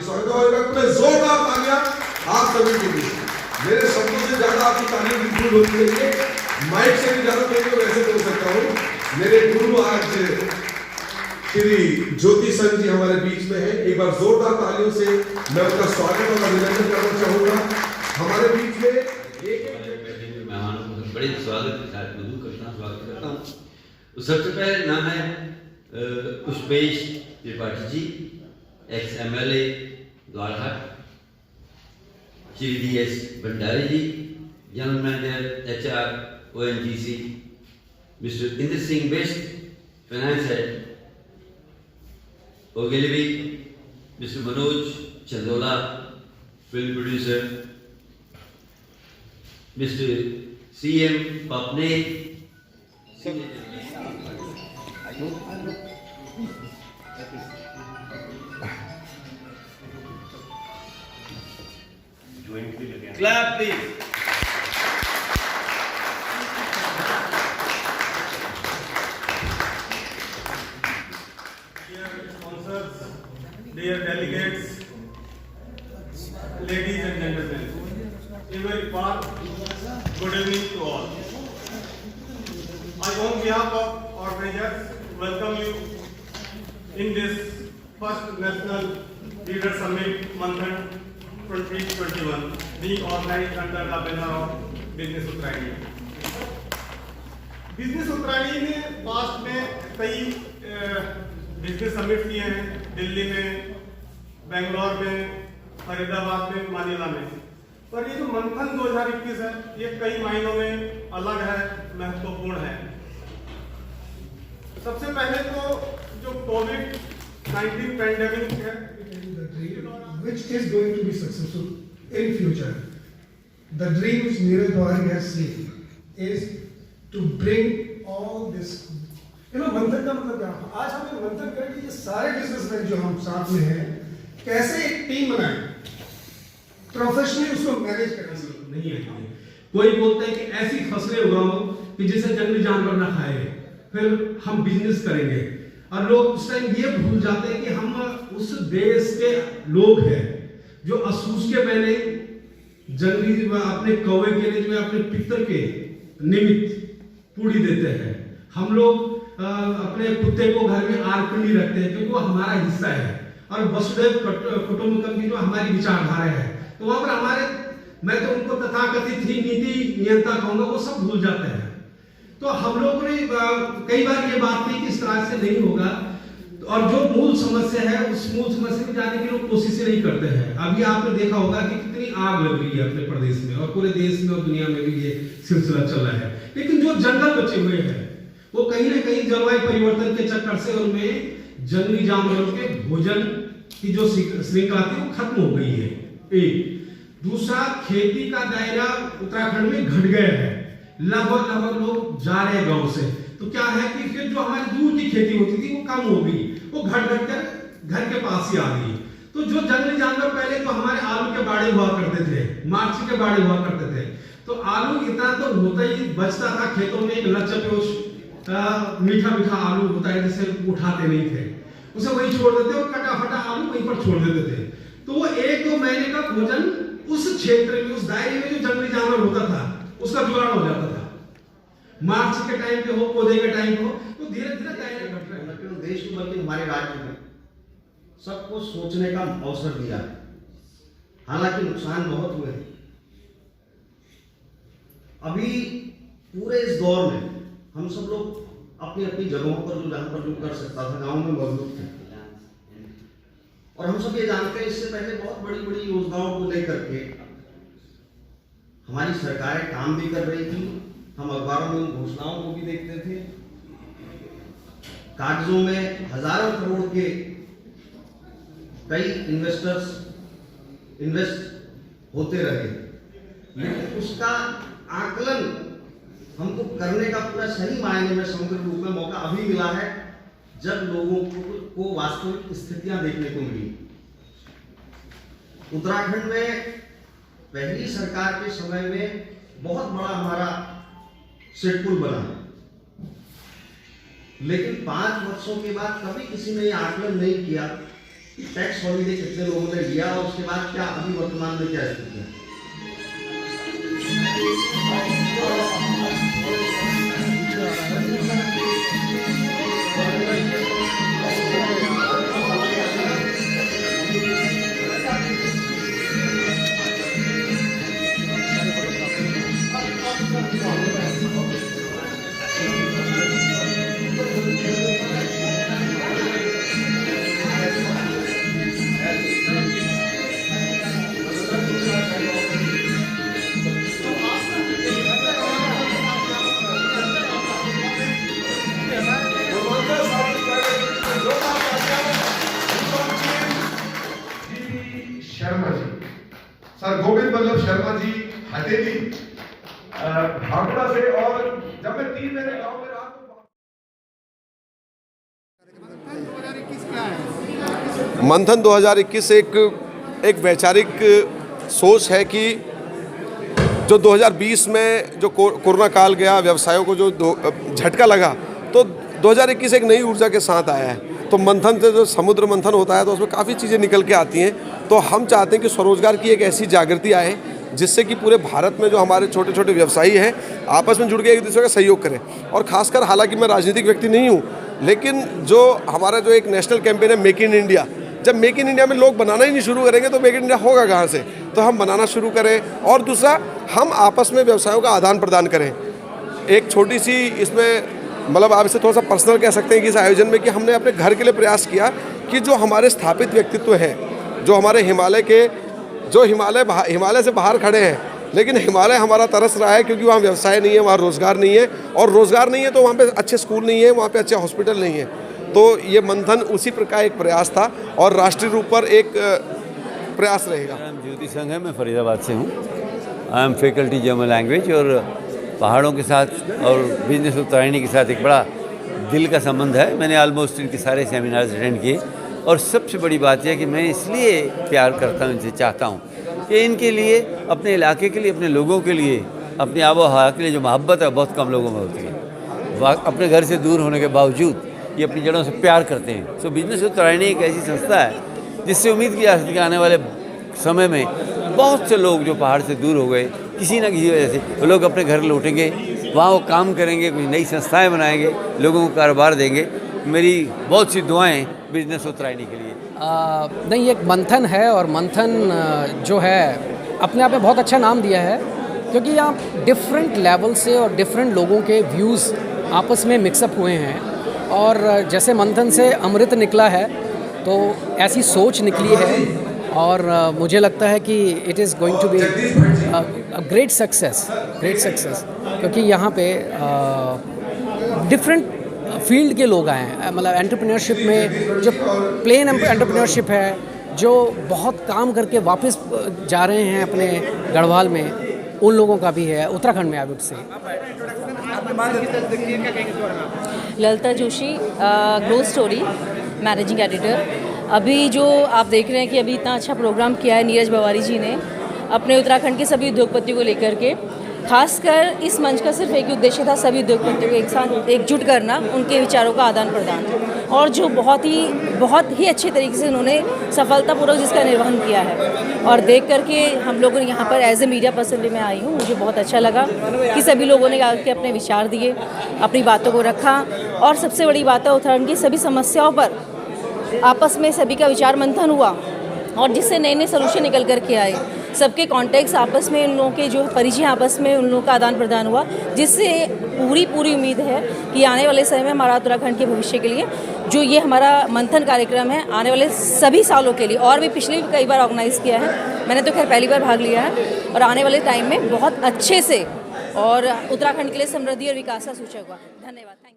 स्वागत होगा। पूरे जोरदार तालियां आप सभी के लिए। मेरे शब्दों से ज्यादा आपकी तालियां बिल्कुल होनी चाहिए, माइक से भी ज्यादा मैं वैसे बोल सकता हूँ। मेरे गुरु आज श्री ज्योति संघ जी हमारे बीच में है। एक बार जोरदार तालियों से मैं उनका स्वागत और अभिनंदन करना चाहूंगा। हमारे बीच में एक मेहमानों को बड़े स्वागत के साथ मधु करता स्वागत करता हूँ। सबसे पहले नाम है Pushpesh Tripathi ji, ex MLA Dwarka, Shri DS Bhandari ji, general manager HR ONGC, mister Indra Singh Best, finance head Ogilvy, mister Manoj Chandola, film producer, mister CM Papne, Clap please. Dear sponsors, dear delegates, ladies and gentlemen, a very warm good evening to all. I, on behalf of organizers, welcome you in this first National Leader Summit Manthan 2021 being organized under the banner of Business Uttarani. Business Uttarayani ने past में कई business summit किए हैं, दिल्ली में, बेंगलोर में, फरीदाबाद में, Manila में। पर ये जो मंथन 2021 है, ये कई मायनों में अलग है, महत्वपूर्ण है। सबसे पहले तो जो कोविड-19 पैंडेमिक है, which is going to be successful in future. The dream which Neeraj Bhawani has seen is to bring all this. मंथन का मतलब क्या? आज हमें मंथन करें कि ये सारे बिजनेसमैन जो हम साथ में हैं, कैसे एक टीम बनाएं, प्रोफेशनली उसको मैनेज करना नहीं है। कोई बोलता है कि ऐसी फसलें उगाओ कि जिसे जंगली जानवर ना खाए, फिर हम बिजनेस करेंगे। और लोग उस टाइम ये भूल जाते हैं कि हम उस देश के लोग हैं जो असूस के पहले जंगली अपने कौवे के लिए जो अपने पितर के निमित्त पूड़ी देते हैं। हम लोग अपने कुत्ते को घर में आरकनी रखते हैं क्योंकि वो हमारा हिस्सा है। और वसुधैव कुटुंबकम की जो हमारी विचारधारा है, तो वहां पर हमारे, मैं तो उनको तथाकथित ही नीति नियंता कहूंगा, वो सब भूल जाते हैं। तो हम लोगों ने कई बार ये बात की कि इस तरह से नहीं होगा, और जो मूल समस्या है उस मूल समस्या में जाने की लोग कोशिश नहीं करते हैं। अभी आपने देखा होगा कि कितनी आग लग रही है अपने प्रदेश में, और पूरे देश में और दुनिया में भी ये सिलसिला चल रहा है। लेकिन जो जंगल बचे हुए हैं वो कहीं ना कहीं जलवायु परिवर्तन के चक्कर से उनमें जंगली जानवरों के भोजन की जो श्रृंखला थी वो खत्म हो गई है। एक दूसरा, खेती का दायरा उत्तराखंड में घट गया है, लगभग लोग जा रहे हैं गांव से। तो क्या है कि फिर जो हमारी दूर की खेती होती थी वो कम हो गई, वो घट कर घर के पास ही आ गई। तो जो जंगली जानवर पहले तो हमारे आलू के बाड़े हुआ करते थे, मार्ची के बाड़े हुआ करते थे, तो आलू इतना तो होता ही बचता था खेतों में, एक लचक मीठा मीठा आलू होता है जिसे उठाते नहीं थे, उसे वही छोड़ देते और कटा फटा आलू वहीं पर छोड़ देते थे। तो वो 1-2 महीने का भोजन उस क्षेत्र में, उस दायरे में जो जंगली जानवर होता था उसका जुगाड़ हो जाता था। मार्च के टाइम पे हो, पौधे के टाइम पे हो, तो धीरे धीरे दायरे घट रहे हैं। देश में बल्कि हमारे राज्य में सबको सोचने का अवसर दिया है, हालांकि नुकसान बहुत हुए हैं। अभी पूरे इस दौर में हम सब लोग अपनी अपनी जगहों पर जो जहां पर जो कर सकता था गांव में मौजूद थे, और हम सब ये जानते हैं इससे पहले बहुत बड़ी बड़ी योजनाओं को लेकर के हमारी सरकारें काम भी कर रही थी। हम अखबारों में उन घोषणाओं को भी देखते थे, कागजों में हजारों करोड़ के कई इन्वेस्टर्स इन्वेस्ट होते रहे, लेकिन उसका आकलन हमको करने का पूरा सही मायने में समग्र रूप में मौका अभी मिला है, जब लोगों को वास्तविक स्थितियां देखने को मिली। उत्तराखंड में पहली सरकार के समय में बहुत बड़ा हमारा सिडपुल बना, लेकिन 5 वर्षों के बाद कभी किसी ने यह आकलन नहीं किया टैक्स हॉलीडे कितने लोगों ने लिया और उसके बाद क्या अभी वर्तमान में क्या स्थिति है? शर्मा जी, सर गोविंद बल्लभ शर्मा जी हटेली भागड़ा से। और जब मैं 3 महीने गाँव में रहा तो मंथन 2021 एक वैचारिक सोच है कि जो 2020 में जो कोरोना काल गया, व्यवसायों को जो झटका लगा, तो 2021 एक नई ऊर्जा के साथ आया है। तो मंथन से जो समुद्र मंथन होता है तो उसमें काफ़ी चीज़ें निकल के आती हैं। तो हम चाहते हैं कि स्वरोजगार की एक ऐसी जागृति आए जिससे कि पूरे भारत में जो हमारे छोटे छोटे व्यवसायी हैं आपस में जुड़ के एक दूसरे का सहयोग करें। और खासकर, हालांकि मैं राजनीतिक व्यक्ति नहीं हूँ, लेकिन जो हमारा जो एक नेशनल कैंपेन है मेक इन इंडिया, जब मेक इन इंडिया में लोग बनाना ही नहीं शुरू करेंगे तो मेक इन इंडिया होगा कहाँ से? तो हम बनाना शुरू करें। और दूसरा, हम आपस में व्यवसायों का आदान प्रदान करें। एक छोटी सी इसमें मतलब आप इसे थोड़ा सा पर्सनल कह सकते हैं कि इस आयोजन में कि हमने अपने घर के लिए प्रयास किया कि जो हमारे स्थापित व्यक्तित्व हैं, जो हमारे हिमालय के, जो हिमालय से बाहर खड़े हैं, लेकिन हिमालय हमारा तरस रहा है क्योंकि वहाँ व्यवसाय नहीं है, वहाँ रोज़गार नहीं है, और रोज़गार नहीं है तो वहाँ पे अच्छे स्कूल नहीं है, वहाँ पे अच्छे हॉस्पिटल नहीं है। तो ये मंथन उसी प्रकार एक प्रयास था और राष्ट्रीय रूप पर एक प्रयास रहेगा। ज्योति संघ है, मैं फरीदाबाद से हूँ। I am faculty German language. और पहाड़ों के साथ और बिजनेस उत्तरायणी के साथ एक बड़ा दिल का संबंध है। मैंने ऑलमोस्ट इनके सारे सेमिनार्स अटेंड किए और सबसे बड़ी बात यह है कि मैं इसलिए प्यार करता हूँ, इनसे चाहता हूँ कि इनके लिए, अपने इलाके के लिए, अपने लोगों के लिए, अपनी आबो हवा के लिए जो मोहब्बत है बहुत कम लोगों में होती है। अपने घर से दूर होने के बावजूद ये अपनी जड़ों से प्यार करते हैं। सो बिजनेस उत्तरायणी एक ऐसी संस्था है जिससे उम्मीद की जा सकती है कि आने वाले समय में बहुत से लोग जो पहाड़ से दूर हो गए किसी न किसी वजह से, वो लोग अपने घर लौटेंगे, वहाँ वो काम करेंगे, कुछ नई संस्थाएं बनाएंगे, लोगों को कारोबार देंगे। मेरी बहुत सी दुआएं बिजनेस उत्तरायणी के लिए। नहीं, एक मंथन है और मंथन जो है अपने आप में बहुत अच्छा नाम दिया है क्योंकि यहाँ डिफरेंट लेवल से और डिफरेंट लोगों के व्यूज़ आपस में मिक्सअप हुए हैं। और जैसे मंथन से अमृत निकला है तो ऐसी सोच निकली है और मुझे लगता है कि it is going to be great success क्योंकि यहाँ पे डिफरेंट फील्ड के लोग आए हैं। मतलब एंटरप्रेन्योरशिप में जो प्लेन एंटरप्रेन्योरशिप है, जो बहुत काम करके वापस जा रहे हैं अपने गढ़वाल में, उन लोगों का भी है उत्तराखंड में। I would say Lalita Joshi, grow story managing editor. अभी जो आप देख रहे हैं कि अभी इतना अच्छा प्रोग्राम किया है नीरज बवारी जी ने अपने उत्तराखंड के सभी उद्योगपतियों को लेकर के। खासकर इस मंच का सिर्फ एक उद्देश्य था, सभी उद्योगपतियों को एक साथ एकजुट करना, उनके विचारों का आदान प्रदान, और जो बहुत ही अच्छे तरीके से उन्होंने सफलतापूर्वक जिसका निर्वहन किया है। और देख करके हम लोगों ने यहाँ पर एज ए मीडिया पर्सन भी मैं आई हूँ, मुझे बहुत अच्छा लगा कि सभी लोगों ने आके अपने विचार दिए, अपनी बातों को रखा। और सबसे बड़ी बात है, उत्तराखंड की सभी समस्याओं पर आपस में सभी का विचार मंथन हुआ और जिससे नए नए सोल्यूशन निकल कर के आए। सबके कॉन्टेक्ट्स आपस में, उन लोगों के जो परिचय आपस में उन लोगों का आदान प्रदान हुआ, जिससे पूरी उम्मीद है कि आने वाले समय में हमारा उत्तराखंड के भविष्य के लिए जो ये हमारा मंथन कार्यक्रम है, आने वाले सभी सालों के लिए, और भी पिछले भी कई बार ऑर्गेनाइज़ किया है, मैंने तो खैर पहली बार भाग लिया है, और आने वाले टाइम में बहुत अच्छे से और उत्तराखंड के लिए समृद्धि और विकास का सूचक हुआ। धन्यवाद, थैंक यू।